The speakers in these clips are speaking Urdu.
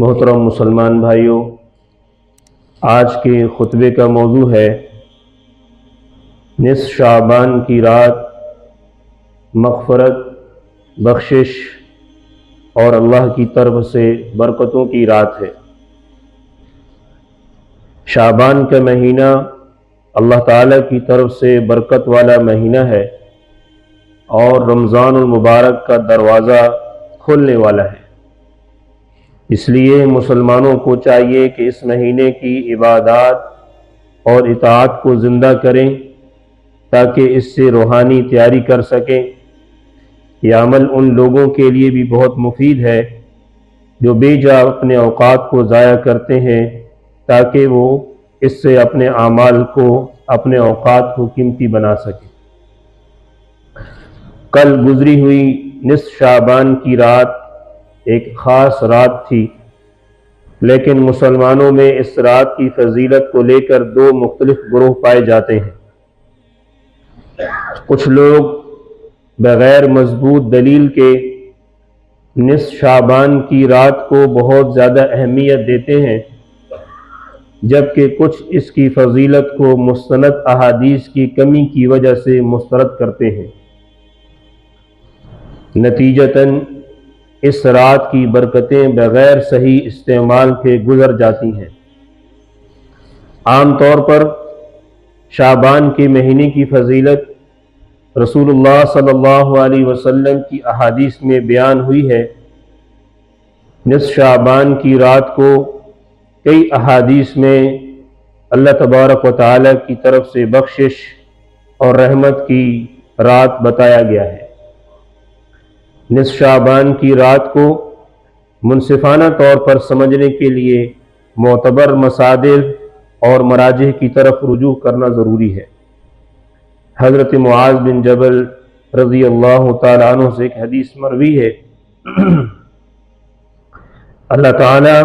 محترم مسلمان بھائیوں، آج کے خطبے کا موضوع ہے نصف شعبان کی رات مغفرت، بخشش اور اللہ کی طرف سے برکتوں کی رات ہے۔ شعبان کا مہینہ اللہ تعالیٰ کی طرف سے برکت والا مہینہ ہے اور رمضان المبارک کا دروازہ کھولنے والا ہے۔ اس لیے مسلمانوں کو چاہیے کہ اس مہینے کی عبادات اور اطاعت کو زندہ کریں تاکہ اس سے روحانی تیاری کر سکیں۔ یہ عمل ان لوگوں کے لیے بھی بہت مفید ہے جو بے جا اپنے اوقات کو ضائع کرتے ہیں تاکہ وہ اس سے اپنے اعمال کو، اپنے اوقات کو قیمتی بنا سکیں۔ کل گزری ہوئی نصف شعبان کی رات ایک خاص رات تھی، لیکن مسلمانوں میں اس رات کی فضیلت کو لے کر دو مختلف گروہ پائے جاتے ہیں۔ کچھ لوگ بغیر مضبوط دلیل کے نصف شعبان کی رات کو بہت زیادہ اہمیت دیتے ہیں، جبکہ کچھ اس کی فضیلت کو مستند احادیث کی کمی کی وجہ سے مسترد کرتے ہیں۔ نتیجتاً اس رات کی برکتیں بغیر صحیح استعمال کے گزر جاتی ہیں۔ عام طور پر شعبان کے مہینے کی فضیلت رسول اللہ صلی اللہ علیہ وسلم کی احادیث میں بیان ہوئی ہے۔ نصف شعبان کی رات کو کئی احادیث میں اللہ تبارک و تعالیٰ کی طرف سے بخشش اور رحمت کی رات بتایا گیا ہے۔ نصف شعبان کی رات کو منصفانہ طور پر سمجھنے کے لیے معتبر مصادر اور مراجع کی طرف رجوع کرنا ضروری ہے۔ حضرت معاذ بن جبل رضی اللہ تعالیٰ عنہ سے ایک حدیث مروی ہے، اللہ تعالیٰ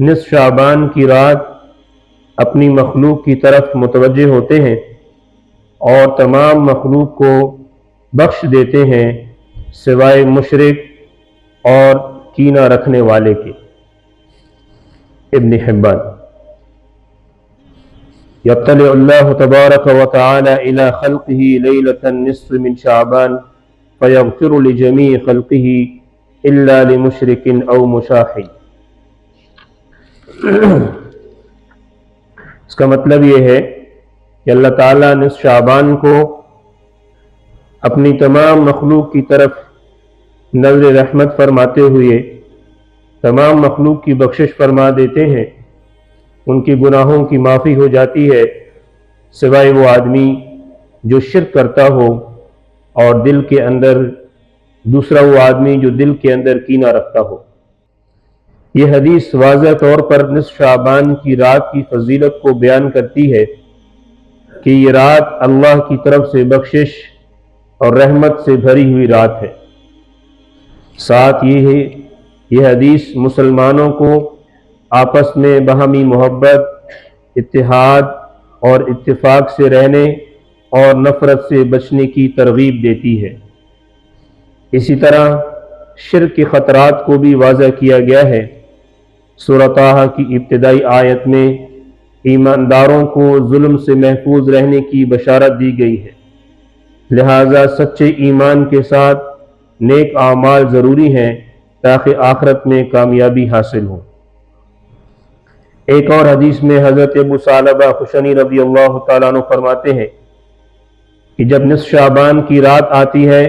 نصف شعبان کی رات اپنی مخلوق کی طرف متوجہ ہوتے ہیں اور تمام مخلوق کو بخش دیتے ہیں سوائے مشرک اور کینہ رکھنے والے کے۔ ابن حبان۔ یطلع اللہ تبارک و تعالی الی خلقہ لیلۃ النصف من شعبان فیغفر لجمیع خلقہ الا لمشرک او مشاحن۔ اس کا مطلب یہ ہے کہ اللہ تعالیٰ نصف شعبان کو اپنی تمام مخلوق کی طرف نظر رحمت فرماتے ہوئے تمام مخلوق کی بخشش فرما دیتے ہیں، ان کی گناہوں کی معافی ہو جاتی ہے سوائے وہ آدمی جو شرک کرتا ہو اور دل کے اندر دوسرا وہ آدمی جو دل کے اندر کینہ رکھتا ہو۔ یہ حدیث واضح طور پر نصف شعبان کی رات کی فضیلت کو بیان کرتی ہے کہ یہ رات اللہ کی طرف سے بخشش اور رحمت سے بھری ہوئی رات ہے۔ ساتھ یہ حدیث مسلمانوں کو آپس میں باہمی محبت، اتحاد اور اتفاق سے رہنے اور نفرت سے بچنے کی ترغیب دیتی ہے۔ اسی طرح شرک کے خطرات کو بھی واضح کیا گیا ہے۔ سورہ طٰہٰ کی ابتدائی آیت میں ایمانداروں کو ظلم سے محفوظ رہنے کی بشارت دی گئی ہے، لہذا سچے ایمان کے ساتھ نیک اعمال ضروری ہیں تاکہ آخرت میں کامیابی حاصل ہو۔ ایک اور حدیث میں حضرت ابو ثعلبہ خشنی رضی اللہ تعالیٰ عنہ فرماتے ہیں کہ جب نصف شعبان کی رات آتی ہے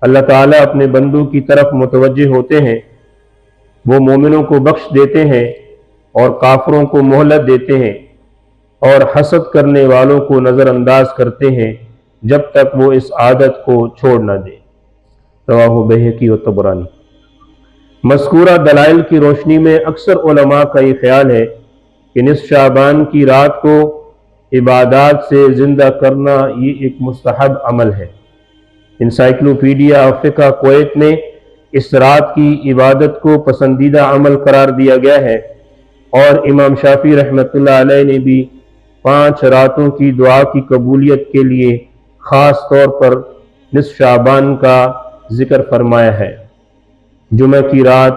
اللہ تعالیٰ اپنے بندوں کی طرف متوجہ ہوتے ہیں، وہ مومنوں کو بخش دیتے ہیں اور کافروں کو مہلت دیتے ہیں اور حسد کرنے والوں کو نظر انداز کرتے ہیں جب تک وہ اس عادت کو چھوڑ نہ دیں۔ رواہ بہقی و طبرانی۔ مذکورہ دلائل کی روشنی میں اکثر علماء کا یہ خیال ہے کہ نصف شعبان کی رات کو عبادات سے زندہ کرنا یہ ایک مستحب عمل ہے۔ انسائکلوپیڈیا آف فقہ کویت میں اس رات کی عبادت کو پسندیدہ عمل قرار دیا گیا ہے، اور امام شافعی رحمۃ اللہ علیہ نے بھی 5 راتوں کی دعا کی قبولیت کے لیے خاص طور پر نصف شعبان کا ذکر فرمایا ہے۔ جمعہ کی رات،